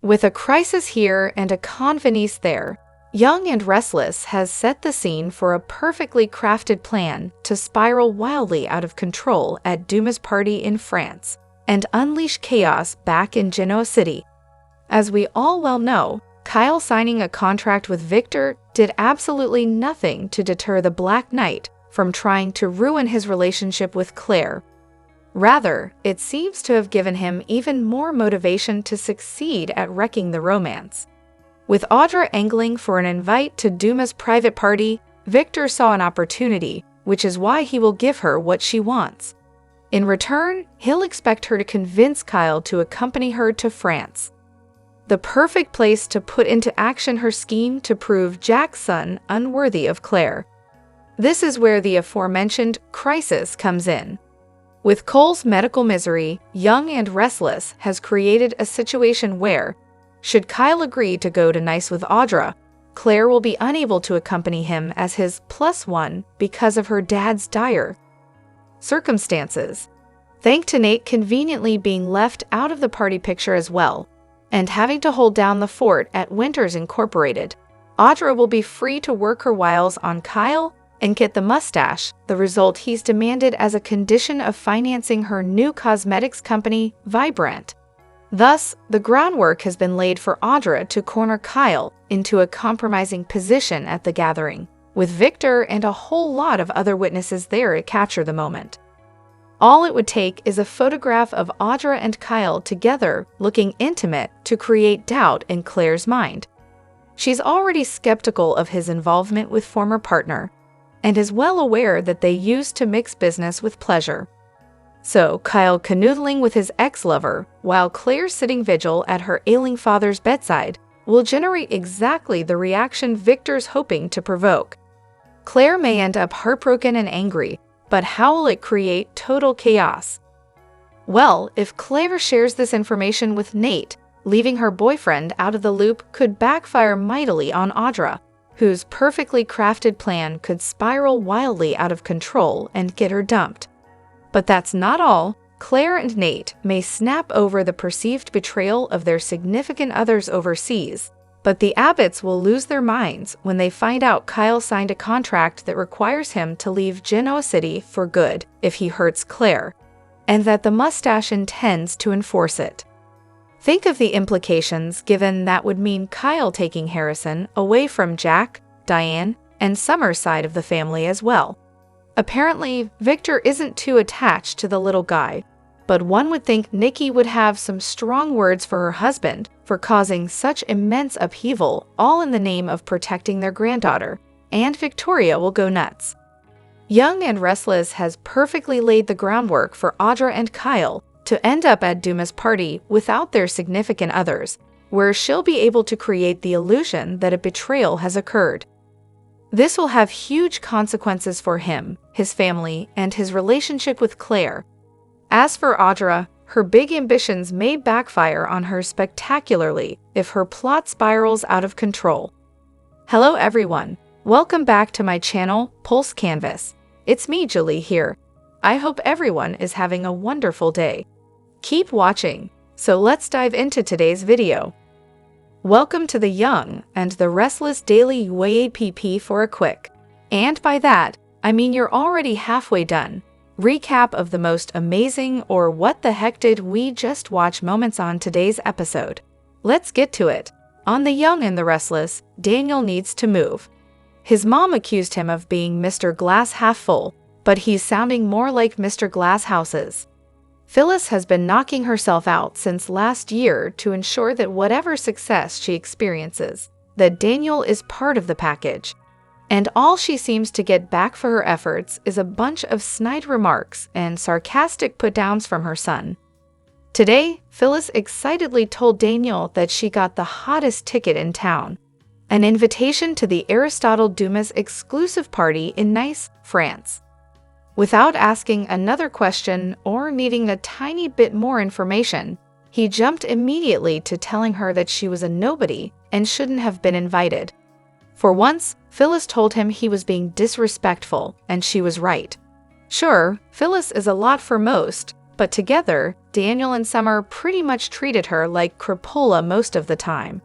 With a crisis here and a convenience there, Young and Restless has set the scene for a perfectly crafted plan to spiral wildly out of control at Dumas' party in France and unleash chaos back in Genoa City. As we all well know, Kyle signing a contract with Victor did absolutely nothing to deter the Black Knight from trying to ruin his relationship with Claire. Rather, it seems to have given him even more motivation to succeed at wrecking the romance. With Audra angling for an invite to Dumas' private party, Victor saw an opportunity, which is why he will give her what she wants. In return, he'll expect her to convince Kyle to accompany her to France. The perfect place to put into action her scheme to prove Jack's son unworthy of Claire. This is where the aforementioned crisis comes in. With Cole's medical misery, Young and Restless has created a situation where, should Kyle agree to go to Nice with Audra, Claire will be unable to accompany him as his +1 because of her dad's dire circumstances. Thanks to Nate conveniently being left out of the party picture as well, and having to hold down the fort at Winters Incorporated, Audra will be free to work her wiles on Kyle and get the mustache, the result he's demanded as a condition of financing her new cosmetics company, Vibrant. Thus, the groundwork has been laid for Audra to corner Kyle into a compromising position at the gathering, with Victor and a whole lot of other witnesses there to capture the moment. All it would take is a photograph of Audra and Kyle together looking intimate to create doubt in Claire's mind. She's already skeptical of his involvement with former partner, and is well aware that they used to mix business with pleasure. So, Kyle canoodling with his ex-lover, while Claire sitting vigil at her ailing father's bedside, will generate exactly the reaction Victor's hoping to provoke. Claire may end up heartbroken and angry, but how will it create total chaos? Well, if Claire shares this information with Nate, leaving her boyfriend out of the loop could backfire mightily on Audra, whose perfectly crafted plan could spiral wildly out of control and get her dumped. But that's not all. Claire and Nate may snap over the perceived betrayal of their significant others overseas, but the Abbotts will lose their minds when they find out Kyle signed a contract that requires him to leave Genoa City for good if he hurts Claire, and that the mustache intends to enforce it. Think of the implications given that would mean Kyle taking Harrison away from Jack, Diane, and Summer's side of the family as well. Apparently, Victor isn't too attached to the little guy, but one would think Nikki would have some strong words for her husband for causing such immense upheaval, all in the name of protecting their granddaughter, and Victoria will go nuts. Young and Restless has perfectly laid the groundwork for Audra and Kyle to end up at Dumas' party without their significant others, where she'll be able to create the illusion that a betrayal has occurred. This will have huge consequences for him, his family, and his relationship with Claire. As for Audra, her big ambitions may backfire on her spectacularly if her plot spirals out of control. Hello everyone, welcome back to my channel, Pulse Canvas. It's me, Julie, here. I hope everyone is having a wonderful day. Keep watching, so let's dive into today's video. Welcome to the Young and the Restless Daily UAPP for a quick, and by that, I mean you're already halfway done, recap of the most amazing or what the heck did we just watch moments on today's episode. Let's get to it. On The Young and the Restless, Daniel needs to move. His mom accused him of being Mr. Glass half full, but he's sounding more like Mr. Glass houses. Phyllis has been knocking herself out since last year to ensure that whatever success she experiences, that Daniel is part of the package. And all she seems to get back for her efforts is a bunch of snide remarks and sarcastic put-downs from her son. Today, Phyllis excitedly told Daniel that she got the hottest ticket in town, an invitation to the Aristotle Dumas exclusive party in Nice, France. Without asking another question or needing a tiny bit more information, he jumped immediately to telling her that she was a nobody and shouldn't have been invited. For once, Phyllis told him he was being disrespectful, and she was right. Sure, Phyllis is a lot for most, but together, Daniel and Summer pretty much treated her like crapola most of the time.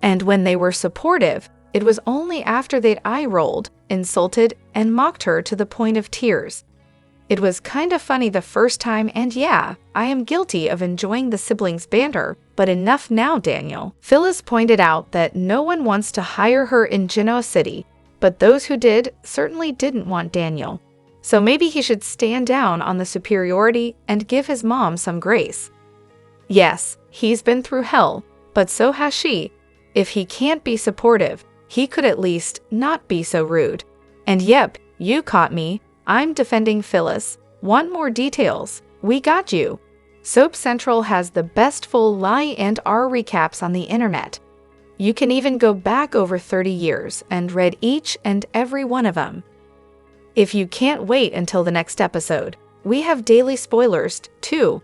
And when they were supportive, it was only after they'd eye-rolled, insulted, and mocked her to the point of tears. It was kind of funny the first time, and yeah, I am guilty of enjoying the siblings' banter, but enough now, Daniel. Phyllis pointed out that no one wants to hire her in Genoa City, but those who did certainly didn't want Daniel. So maybe he should stand down on the superiority and give his mom some grace. Yes, he's been through hell, but so has she. If he can't be supportive, he could at least not be so rude. And yep, you caught me. I'm defending Phyllis. Want more details? We got you. Soap Central has the best full lie and R recaps on the internet. You can even go back over 30 years and read each and every one of them. If you can't wait until the next episode, we have daily spoilers too.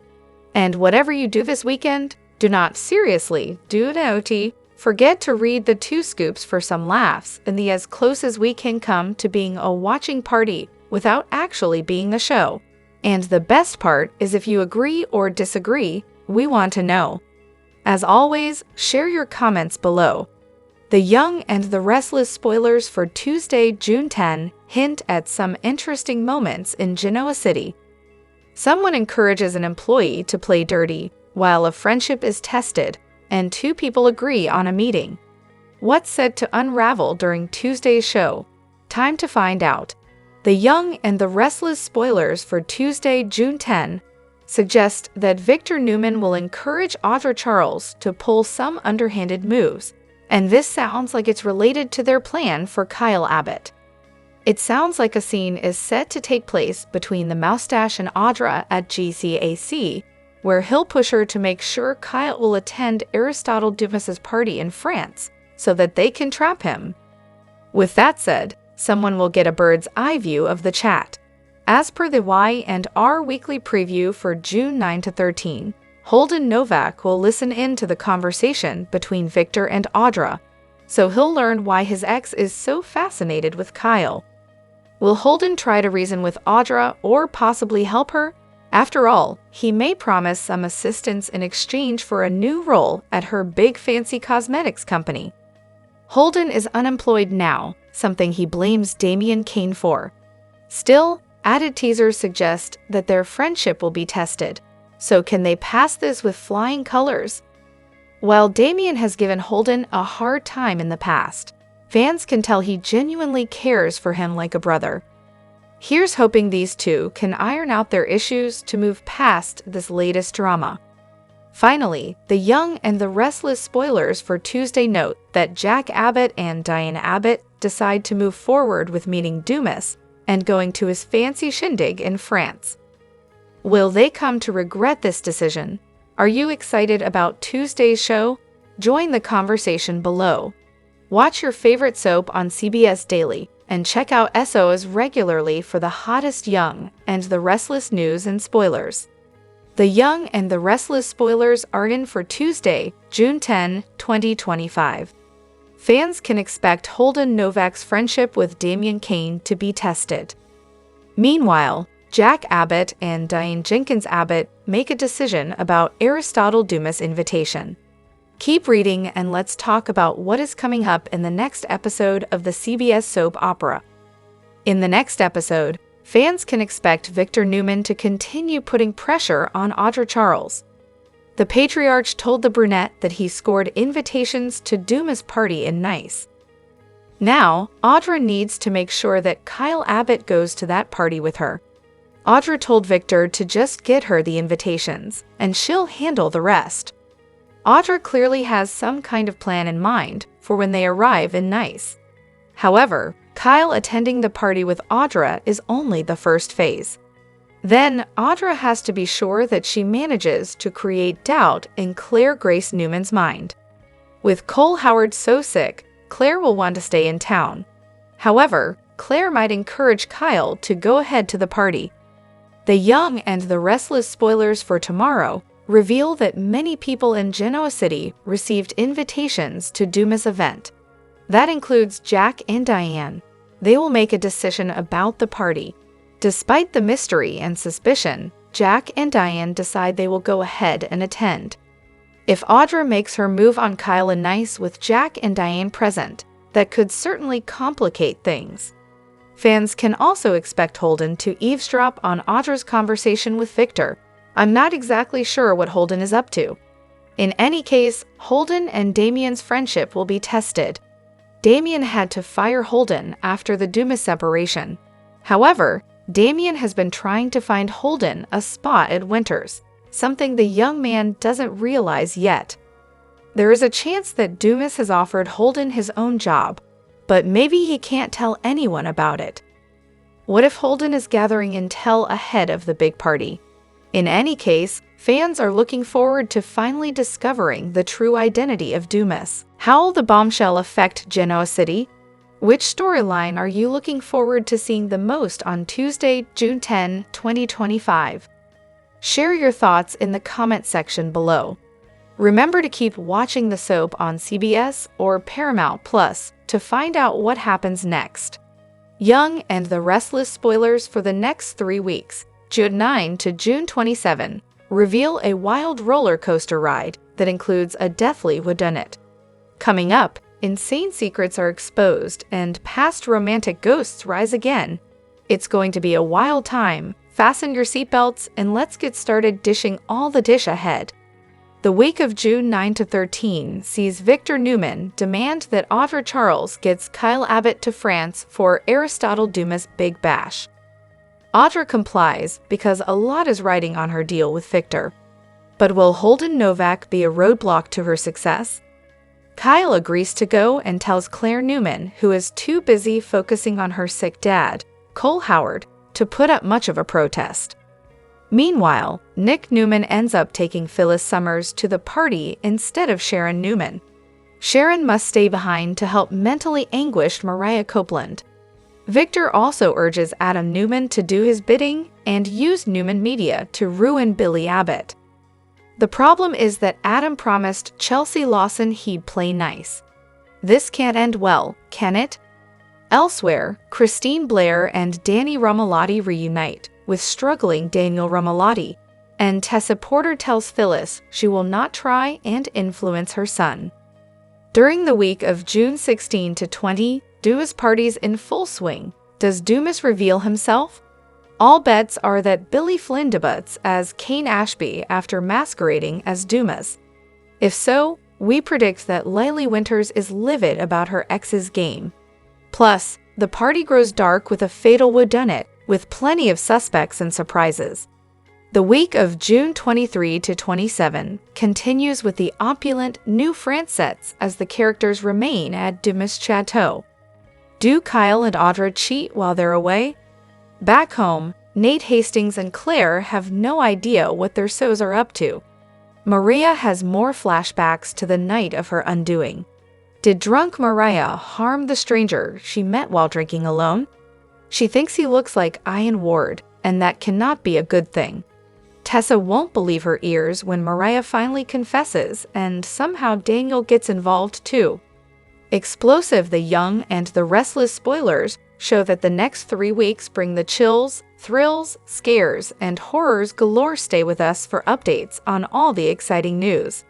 And whatever you do this weekend, do not seriously do naughty. Forget to read the 2 scoops for some laughs and the as close as we can come to being a watching party without actually being a show. And the best part is if you agree or disagree, we want to know. As always, share your comments below. The Young and the Restless spoilers for Tuesday, June 10 hint at some interesting moments in Genoa City. Someone encourages an employee to play dirty while a friendship is tested, and 2 people agree on a meeting. What's said to unravel during Tuesday's show? Time to find out. The Young and the Restless spoilers for Tuesday, June 10 suggest that Victor Newman will encourage Audra Charles to pull some underhanded moves, and this sounds like it's related to their plan for Kyle Abbott. It sounds like a scene is set to take place between the Moustache and Audra at GCAC, where he'll push her to make sure Kyle will attend Aristotle Dumas' party in France so that they can trap him. With that said, someone will get a bird's eye view of the chat. As per the Y&R weekly preview for June 9 to 13, Holden Novak will listen in to the conversation between Victor and Audra, so he'll learn why his ex is so fascinated with Kyle. Will Holden try to reason with Audra or possibly help her? After all, he may promise some assistance in exchange for a new role at her big fancy cosmetics company. Holden is unemployed now, something he blames Damian Kane for. Still, added teasers suggest that their friendship will be tested. So can they pass this with flying colors? While Damian has given Holden a hard time in the past, fans can tell he genuinely cares for him like a brother. Here's hoping these 2 can iron out their issues to move past this latest drama. Finally, the Young and the Restless spoilers for Tuesday note that Jack Abbott and Diane Abbott decide to move forward with meeting Dumas and going to his fancy shindig in France. Will they come to regret this decision? Are you excited about Tuesday's show? Join the conversation below. Watch your favorite soap on CBS Daily and check out SOS regularly for the hottest Young and the Restless news and spoilers. The Young and the Restless spoilers are in for Tuesday, June 10, 2025. Fans can expect Holden Novak's friendship with Damian Kane to be tested. Meanwhile, Jack Abbott and Diane Jenkins Abbott make a decision about Aristotle Dumas' invitation. Keep reading and let's talk about what is coming up in the next episode of the CBS soap opera. In the next episode, fans can expect Victor Newman to continue putting pressure on Audra Charles. The patriarch told the brunette that he scored invitations to Dumas' party in Nice. Now, Audra needs to make sure that Kyle Abbott goes to that party with her. Audra told Victor to just get her the invitations, and she'll handle the rest. Audra clearly has some kind of plan in mind for when they arrive in Nice. However, Kyle attending the party with Audra is only the first phase. Then, Audra has to be sure that she manages to create doubt in Claire Grace Newman's mind. With Cole Howard so sick, Claire will want to stay in town. However, Claire might encourage Kyle to go ahead to the party. The Young and the Restless spoilers for tomorrow reveal that many people in Genoa City received invitations to Dumas' event. That includes Jack and Diane. They will make a decision about the party. Despite the mystery and suspicion, Jack and Diane decide they will go ahead and attend. If Audra makes her move on Kyle and Nice with Jack and Diane present, that could certainly complicate things. Fans can also expect Holden to eavesdrop on Audra's conversation with Victor. I'm not exactly sure what Holden is up to. In any case, Holden and Damian's friendship will be tested. Damian had to fire Holden after the Dumas separation. However, Damian has been trying to find Holden a spot at Winters, something the young man doesn't realize yet. There is a chance that Dumas has offered Holden his own job, but maybe he can't tell anyone about it. What if Holden is gathering intel ahead of the big party? In any case, fans are looking forward to finally discovering the true identity of Dumas. How will the bombshell affect Genoa City? Which storyline are you looking forward to seeing the most on Tuesday, June 10, 2025? Share your thoughts in the comment section below. Remember to keep watching the soap on CBS or Paramount Plus to find out what happens next. Young and the Restless spoilers for the next 3 weeks, June 9 to June 27, reveal a wild roller coaster ride that includes a deathly whodunit. Coming up, insane secrets are exposed and past romantic ghosts rise again. It's going to be a wild time. Fasten your seatbelts and let's get started dishing all the dish ahead. The week of June 9 to 13 sees Victor Newman demand that Audra Charles gets Kyle Abbott to France for Aristotle Dumas' Big Bash. Audra complies because a lot is riding on her deal with Victor. But will Holden Novak be a roadblock to her success? Kyle agrees to go and tells Claire Newman, who is too busy focusing on her sick dad, Cole Howard, to put up much of a protest. Meanwhile, Nick Newman ends up taking Phyllis Summers to the party instead of Sharon Newman. Sharon must stay behind to help mentally anguished Mariah Copeland. Victor also urges Adam Newman to do his bidding and use Newman Media to ruin Billy Abbott. The problem is that Adam promised Chelsea Lawson he'd play nice. This can't end well, can it? Elsewhere, Christine Blair and Danny Romalotti reunite, with struggling Daniel Romalotti, and Tessa Porter tells Phyllis she will not try and influence her son. During the week of June 16 to 20, Dumas parties in full swing. Does Dumas reveal himself? All bets are that Billy Flynn debuts as Kane Ashby after masquerading as Dumas. If so, we predict that Lily Winters is livid about her ex's game. Plus, the party grows dark with a fatal whodunit, with plenty of suspects and surprises. The week of June 23 to 27 continues with the opulent New France sets as the characters remain at Dumas' chateau. Do Kyle and Audra cheat while they're away? Back home, Nate Hastings and Claire have no idea what their sows are up to. Maria has more flashbacks to the night of her undoing. Did drunk Mariah harm the stranger she met while drinking alone? She thinks he looks like Ian Ward, and that cannot be a good thing. Tessa won't believe her ears when Mariah finally confesses, and somehow Daniel gets involved too. Explosive The Young and the Restless spoilers show that the next 3 weeks bring the chills, thrills, scares, and horrors galore. Stay with us for updates on all the exciting news.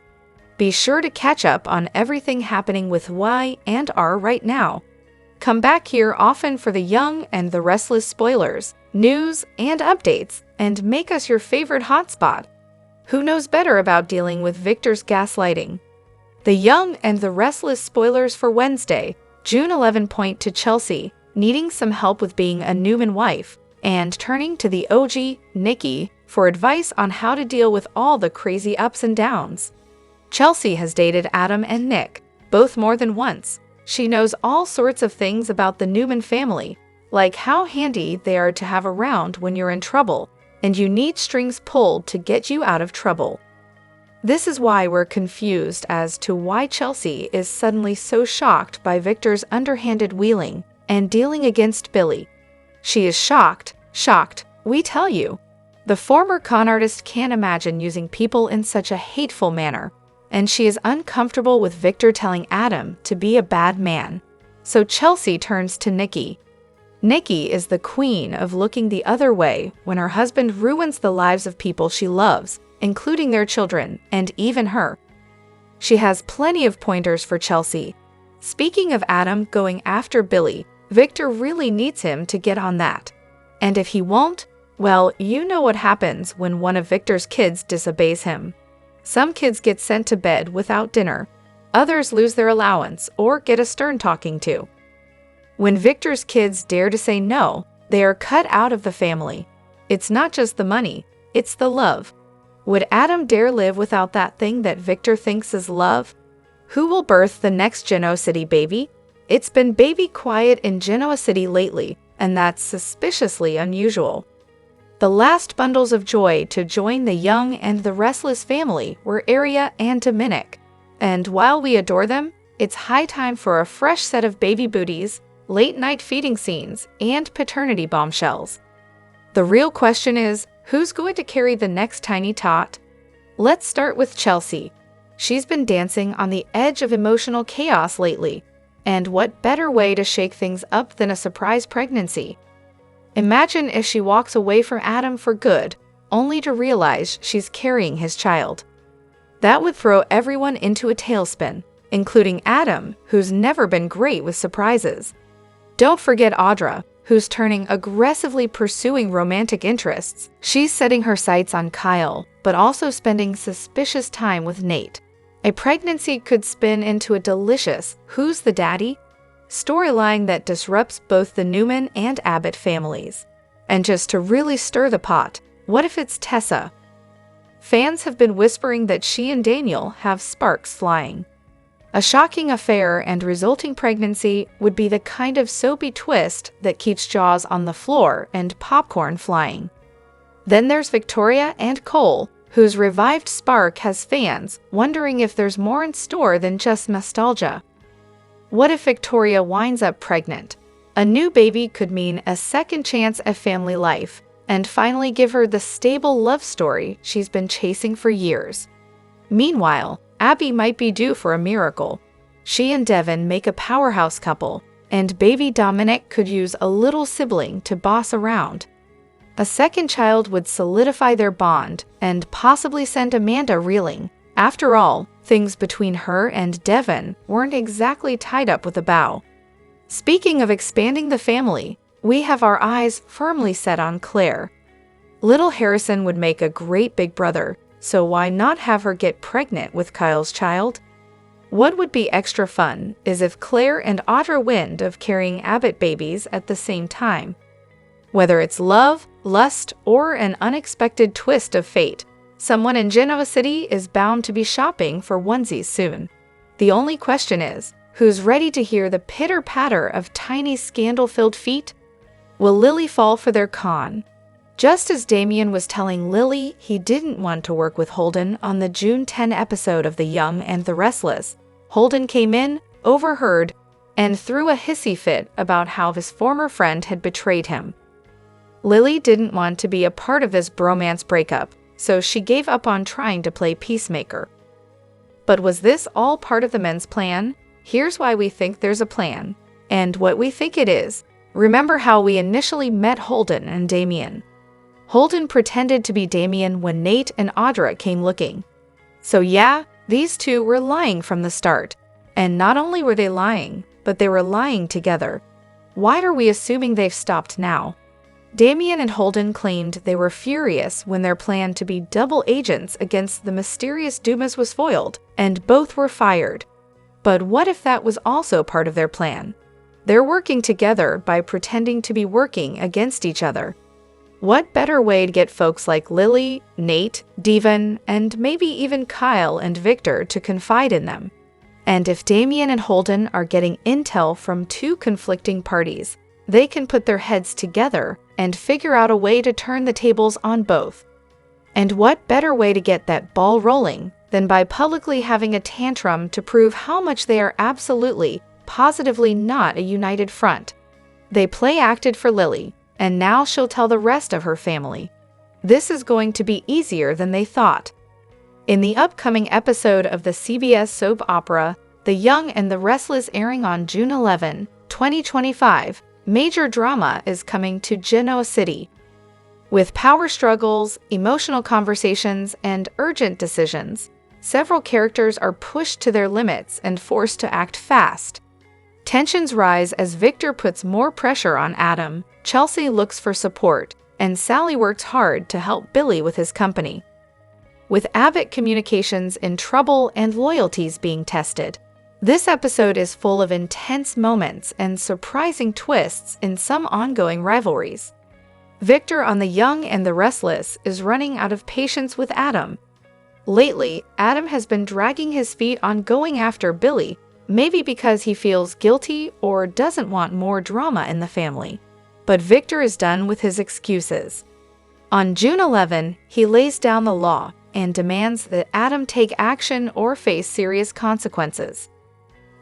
Be sure to catch up on everything happening with Y and R right now. Come back here often for The Young and the Restless spoilers, news, and updates, and make us your favorite hotspot. Who knows better about dealing with Victor's gaslighting? The Young and the Restless spoilers for Wednesday, June 11 point to Chelsea, needing some help with being a Newman wife, and turning to the OG, Nikki, for advice on how to deal with all the crazy ups and downs. Chelsea has dated Adam and Nick, both more than once. She knows all sorts of things about the Newman family, like how handy they are to have around when you're in trouble, and you need strings pulled to get you out of trouble. This is why we're confused as to why Chelsea is suddenly so shocked by Victor's underhanded wheeling and dealing against Billy. She is shocked, we tell you. The former con artist can't imagine using people in such a hateful manner, and she is uncomfortable with Victor telling Adam to be a bad man. So Chelsea turns to Nikki. Nikki is the queen of looking the other way when her husband ruins the lives of people she loves, including their children and even her. She has plenty of pointers for Chelsea. Speaking of Adam going after Billy, Victor really needs him to get on that. And if he won't, well, you know what happens when one of Victor's kids disobeys him. Some kids get sent to bed without dinner. Others lose their allowance or get a stern talking to. When Victor's kids dare to say no, they are cut out of the family. It's not just the money, it's the love. Would Adam dare live without that thing that Victor thinks is love? Who will birth the next Genoa City baby? It's been baby quiet in Genoa City lately, and that's suspiciously unusual. The last bundles of joy to join the young and the restless family were Aria and Dominic. And while we adore them, it's high time for a fresh set of baby booties, late-night feeding scenes, and paternity bombshells. The real question is, who's going to carry the next tiny tot? Let's start with Chelsea. She's been dancing on the edge of emotional chaos lately. And what better way to shake things up than a surprise pregnancy? Imagine if she walks away from Adam for good, only to realize she's carrying his child. That would throw everyone into a tailspin, including Adam, who's never been great with surprises. Don't forget Audra, who's turning aggressively pursuing romantic interests. She's setting her sights on Kyle, but also spending suspicious time with Nate. A pregnancy could spin into a delicious "Who's the Daddy?" storyline that disrupts both the Newman and Abbott families. And just to really stir the pot, what if it's Tessa? Fans have been whispering that she and Daniel have sparks flying. A shocking affair and resulting pregnancy would be the kind of soapy twist that keeps jaws on the floor and popcorn flying. Then there's Victoria and Cole, whose revived spark has fans wondering if there's more in store than just nostalgia. What if Victoria winds up pregnant? A new baby could mean a second chance at family life, and finally give her the stable love story she's been chasing for years. Meanwhile, Abby might be due for a miracle. She and Devin make a powerhouse couple, and baby Dominic could use a little sibling to boss around. A second child would solidify their bond and possibly send Amanda reeling. After all, things between her and Devin weren't exactly tied up with a bow. Speaking of expanding the family, we have our eyes firmly set on Claire. Little Harrison would make a great big brother, so why not have her get pregnant with Kyle's child? What would be extra fun is if Claire and Audra wind of carrying Abbott babies at the same time. Whether it's love, lust, or an unexpected twist of fate, someone in Genoa City is bound to be shopping for onesies soon. The only question is, who's ready to hear the pitter-patter of tiny scandal-filled feet? Will Lily fall for their con? Just as Damian was telling Lily he didn't want to work with Holden on the June 10 episode of The Young and the Restless, Holden came in, overheard, and threw a hissy fit about how his former friend had betrayed him. Lily didn't want to be a part of this bromance breakup, so she gave up on trying to play peacemaker. But was this all part of the men's plan? Here's why we think there's a plan, and what we think it is. Remember how we initially met Holden and Damian. Holden pretended to be Damian when Nate and Audra came looking. So yeah, these two were lying from the start. And not only were they lying, but they were lying together. Why are we assuming they've stopped now? Damian and Holden claimed they were furious when their plan to be double agents against the mysterious Dumas was foiled, and both were fired. But what if that was also part of their plan? They're working together by pretending to be working against each other. What better way to get folks like Lily, Nate, Devin, and maybe even Kyle and Victor to confide in them? And if Damian and Holden are getting intel from two conflicting parties, they can put their heads together and figure out a way to turn the tables on both. And what better way to get that ball rolling than by publicly having a tantrum to prove how much they are absolutely, positively not a united front. They play-acted for Lily, and now she'll tell the rest of her family. This is going to be easier than they thought. In the upcoming episode of the CBS soap opera, The Young and the Restless airing on June 11, 2025, major drama is coming to Genoa City. With power struggles, emotional conversations, and urgent decisions, several characters are pushed to their limits and forced to act fast. Tensions rise as Victor puts more pressure on Adam, Chelsea looks for support, and Sally works hard to help Billy with his company. With Abbott communications in trouble and loyalties being tested, this episode is full of intense moments and surprising twists in some ongoing rivalries. Victor on The Young and the Restless is running out of patience with Adam. Lately, Adam has been dragging his feet on going after Billy, maybe because he feels guilty or doesn't want more drama in the family. But Victor is done with his excuses. On June 11, he lays down the law and demands that Adam take action or face serious consequences.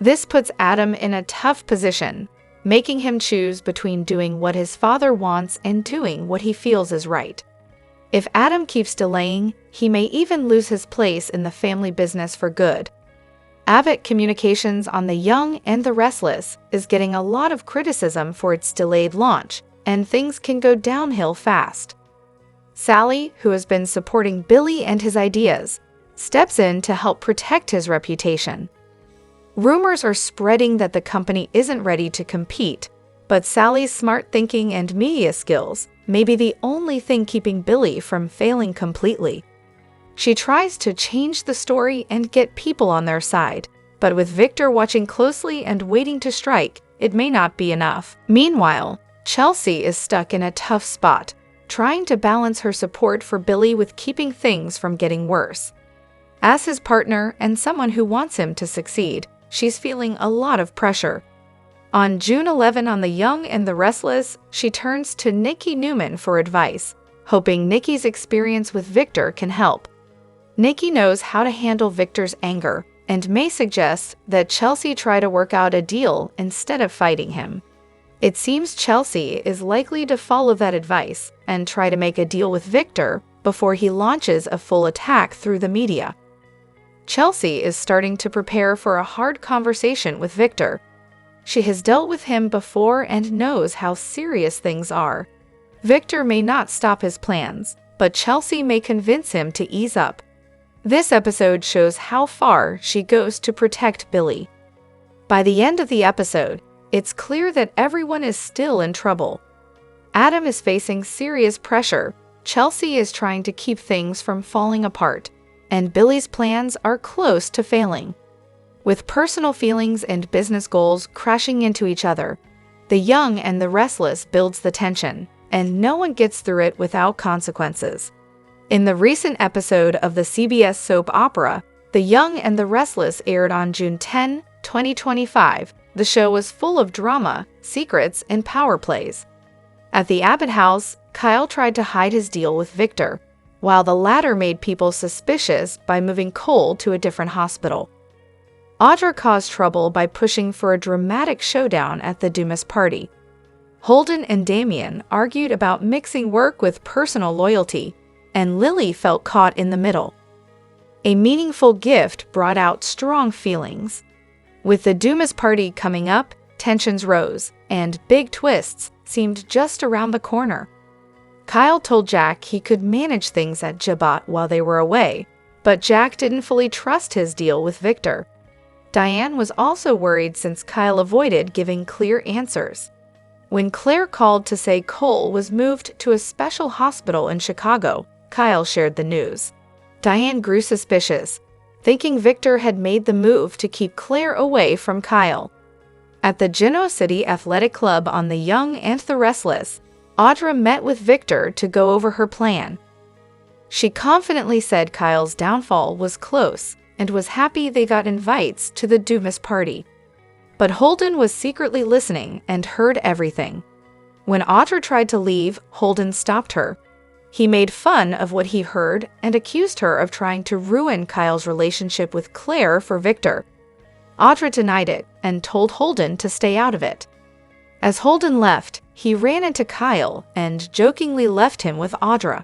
This puts Adam in a tough position, making him choose between doing what his father wants and doing what he feels is right. If Adam keeps delaying, he may even lose his place in the family business for good. Abbott Communications on The Young and the Restless is getting a lot of criticism for its delayed launch, and things can go downhill fast. Sally, who has been supporting Billy and his ideas, steps in to help protect his reputation. Rumors are spreading that the company isn't ready to compete, but Sally's smart thinking and media skills may be the only thing keeping Billy from failing completely. She tries to change the story and get people on their side, but with Victor watching closely and waiting to strike, it may not be enough. Meanwhile, Chelsea is stuck in a tough spot, trying to balance her support for Billy with keeping things from getting worse. As his partner and someone who wants him to succeed, she's feeling a lot of pressure. On June 11 on The Young and the Restless, she turns to Nikki Newman for advice, hoping Nikki's experience with Victor can help. Nikki knows how to handle Victor's anger and may suggest that Chelsea try to work out a deal instead of fighting him. It seems Chelsea is likely to follow that advice and try to make a deal with Victor before he launches a full attack through the media. Chelsea is starting to prepare for a hard conversation with Victor. She has dealt with him before and knows how serious things are. Victor may not stop his plans, but Chelsea may convince him to ease up. This episode shows how far she goes to protect Billy. By the end of the episode, it's clear that everyone is still in trouble. Adam is facing serious pressure, Chelsea is trying to keep things from falling apart, and Billy's plans are close to failing. With personal feelings and business goals crashing into each other, The Young and the Restless builds the tension, and no one gets through it without consequences. In the recent episode of the CBS soap opera, The Young and the Restless aired on June 10, 2025, the show was full of drama, secrets, and power plays. At the Abbott house, Kyle tried to hide his deal with Victor, while the latter made people suspicious by moving Cole to a different hospital. Audra caused trouble by pushing for a dramatic showdown at the Dumas party. Holden-Damian argued about mixing work with personal loyalty, and Lily felt caught in the middle. A meaningful gift brought out strong feelings. With the Dumas party coming up, tensions rose, and big twists seemed just around the corner. Kyle told Jack he could manage things at Jabat while they were away, but Jack didn't fully trust his deal with Victor. Diane was also worried since Kyle avoided giving clear answers. When Claire called to say Cole was moved to a special hospital in Chicago, Kyle shared the news. Diane grew suspicious, thinking Victor had made the move to keep Claire away from Kyle. At the Genoa City Athletic Club on The Young and the Restless, Audra met with Victor to go over her plan. She confidently said Kyle's downfall was close and was happy they got invites to the Dumas party. But Holden was secretly listening and heard everything. When Audra tried to leave, Holden stopped her. He made fun of what he heard and accused her of trying to ruin Kyle's relationship with Claire for Victor. Audra denied it and told Holden to stay out of it. As Holden left, he ran into Kyle and jokingly left him with Audra.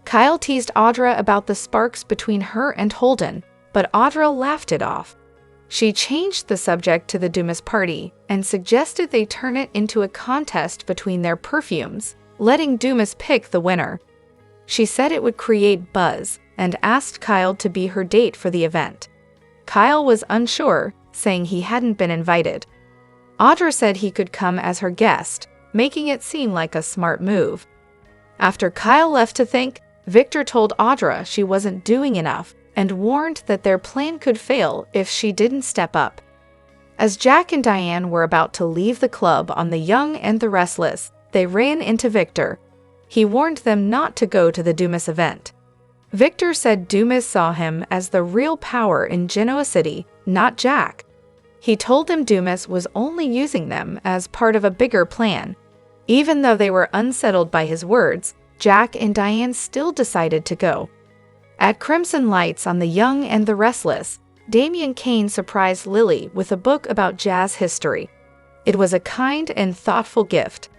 Kyle teased Audra about the sparks between her and Holden, but Audra laughed it off. She changed the subject to the Dumas party and suggested they turn it into a contest between their perfumes, letting Dumas pick the winner. She said it would create buzz and asked Kyle to be her date for the event. Kyle was unsure, saying he hadn't been invited. Audra said he could come as her guest, making it seem like a smart move. After Kyle left to think, Victor told Audra she wasn't doing enough and warned that their plan could fail if she didn't step up. As Jack and Diane were about to leave the club on The Young and the Restless, they ran into Victor. He warned them not to go to the Dumas event. Victor said Dumas saw him as the real power in Genoa City, not Jack. He told them Dumas was only using them as part of a bigger plan. Even though they were unsettled by his words, Jack and Diane still decided to go. At Crimson Lights on The Young and the Restless, Damian Kane surprised Lily with a book about jazz history. It was a kind and thoughtful gift.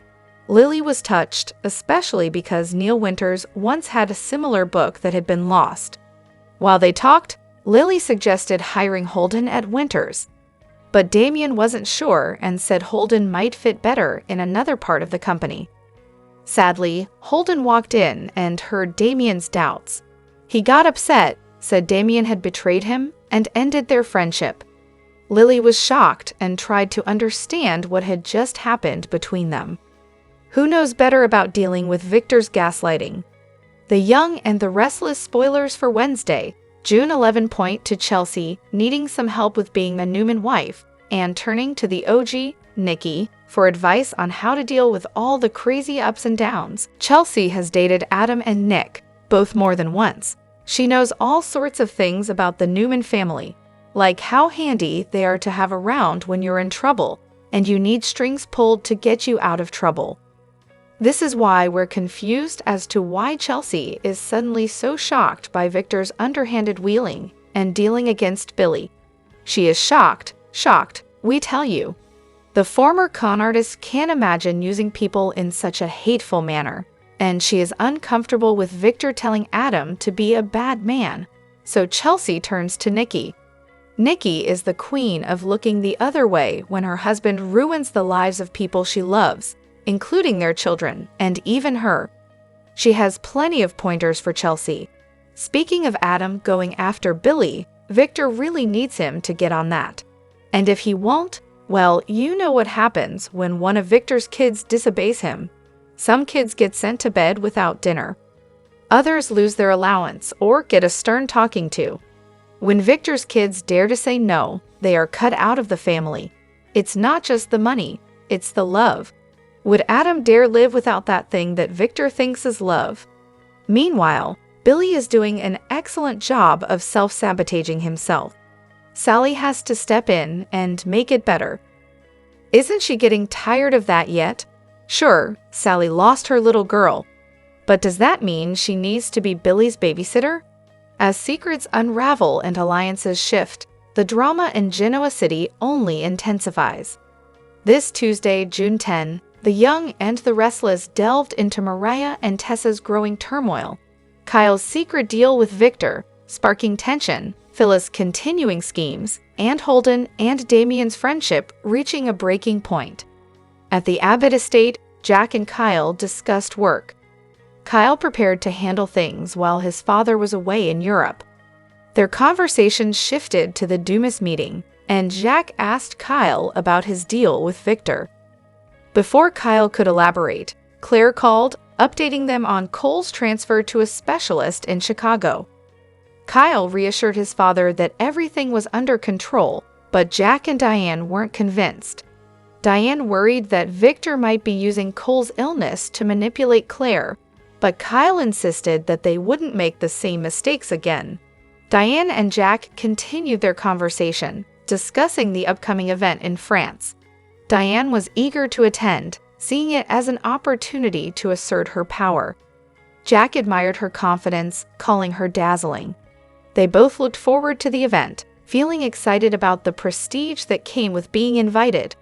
Lily was touched, especially because Neil Winters once had a similar book that had been lost. While they talked, Lily suggested hiring Holden at Winters. But Damian wasn't sure and said Holden might fit better in another part of the company. Sadly, Holden walked in and heard Damian's doubts. He got upset, said Damian had betrayed him, and ended their friendship. Lily was shocked and tried to understand what had just happened between them. Who knows better about dealing with Victor's gaslighting? The Young and the Restless spoilers for Wednesday, June 11 point to Chelsea needing some help with being a Newman wife and turning to the OG, Nikki, for advice on how to deal with all the crazy ups and downs. Chelsea has dated Adam and Nick, both more than once. She knows all sorts of things about the Newman family, like how handy they are to have around when you're in trouble and you need strings pulled to get you out of trouble. This is why we're confused as to why Chelsea is suddenly so shocked by Victor's underhanded wheeling and dealing against Billy. She is shocked, we tell you. The former con artist can't imagine using people in such a hateful manner, and she is uncomfortable with Victor telling Adam to be a bad man. So Chelsea turns to Nikki. Nikki is the queen of looking the other way when her husband ruins the lives of people she loves, including their children, and even her. She has plenty of pointers for Chelsea. Speaking of Adam going after Billy, Victor really needs him to get on that. And if he won't, well, you know what happens when one of Victor's kids disobeys him. Some kids get sent to bed without dinner. Others lose their allowance or get a stern talking to. When Victor's kids dare to say no, they are cut out of the family. It's not just the money, it's the love. Would Adam dare live without that thing that Victor thinks is love? Meanwhile, Billy is doing an excellent job of self-sabotaging himself. Sally has to step in and make it better. Isn't she getting tired of that yet? Sure, Sally lost her little girl. But does that mean she needs to be Billy's babysitter? As secrets unravel and alliances shift, the drama in Genoa City only intensifies. This Tuesday, June 10, The Young and the Restless delved into Mariah and Tessa's growing turmoil, Kyle's secret deal with Victor, sparking tension, Phyllis' continuing schemes, and Holden and Damian's friendship reaching a breaking point. At the Abbott estate, Jack and Kyle discussed work. Kyle prepared to handle things while his father was away in Europe. Their conversation shifted to the Dumas meeting, and Jack asked Kyle about his deal with Victor. Before Kyle could elaborate, Claire called, updating them on Cole's transfer to a specialist in Chicago. Kyle reassured his father that everything was under control, but Jack and Diane weren't convinced. Diane worried that Victor might be using Cole's illness to manipulate Claire, but Kyle insisted that they wouldn't make the same mistakes again. Diane and Jack continued their conversation, discussing the upcoming event in France. Diane was eager to attend, seeing it as an opportunity to assert her power. Jack admired her confidence, calling her dazzling. They both looked forward to the event, feeling excited about the prestige that came with being invited.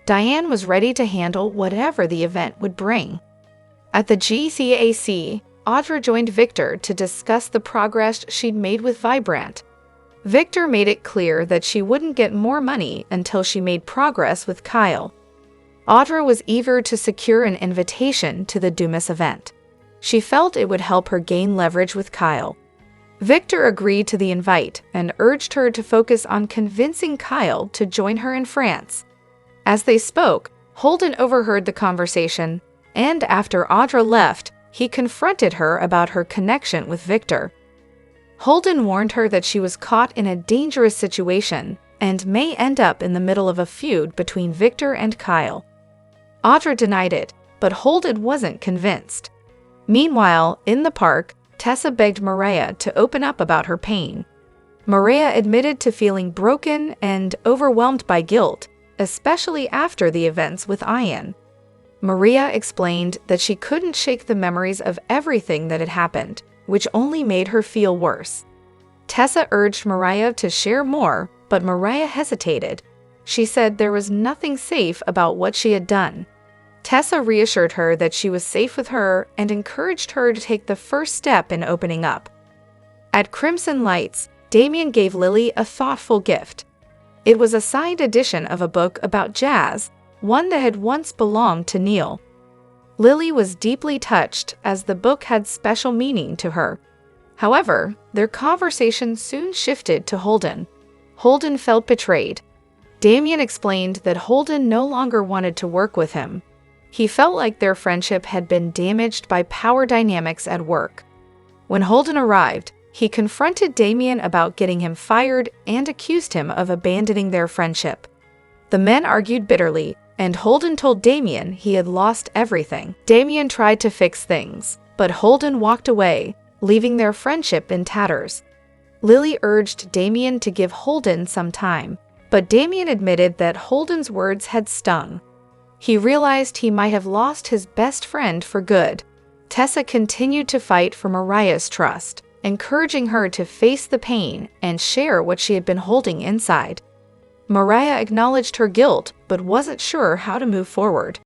Diane was ready to handle whatever the event would bring. At the GCAC, Audra joined Victor to discuss the progress she'd made with Vibrant. Victor made it clear that she wouldn't get more money until she made progress with Kyle. Audra was eager to secure an invitation to the Dumas event. She felt it would help her gain leverage with Kyle. Victor agreed to the invite and urged her to focus on convincing Kyle to join her in France. As they spoke, Holden overheard the conversation, and after Audra left, he confronted her about her connection with Victor. Holden warned her that she was caught in a dangerous situation and may end up in the middle of a feud between Victor and Kyle. Audra denied it, but Holden wasn't convinced. Meanwhile, in the park, Tessa begged Maria to open up about her pain. Maria admitted to feeling broken and overwhelmed by guilt, especially after the events with Ian. Maria explained that she couldn't shake the memories of everything that had happened, which only made her feel worse. Tessa urged Maria to share more, but Maria hesitated. She said there was nothing safe about what she had done. Tessa reassured her that she was safe with her and encouraged her to take the first step in opening up. At Crimson Lights, Damian gave Lily a thoughtful gift. It was a signed edition of a book about jazz, one that had once belonged to Neil. Lily was deeply touched as the book had special meaning to her. However, their conversation soon shifted to Holden. Holden felt betrayed. Damian explained that Holden no longer wanted to work with him. He felt like their friendship had been damaged by power dynamics at work. When Holden arrived, he confronted Damian about getting him fired and accused him of abandoning their friendship. The men argued bitterly, and Holden told Damian he had lost everything. Damian tried to fix things, but Holden walked away, leaving their friendship in tatters. Lily urged Damian to give Holden some time, but Damian admitted that Holden's words had stung. He realized he might have lost his best friend for good. Tessa continued to fight for Mariah's trust, encouraging her to face the pain and share what she had been holding inside. Mariah acknowledged her guilt but wasn't sure how to move forward.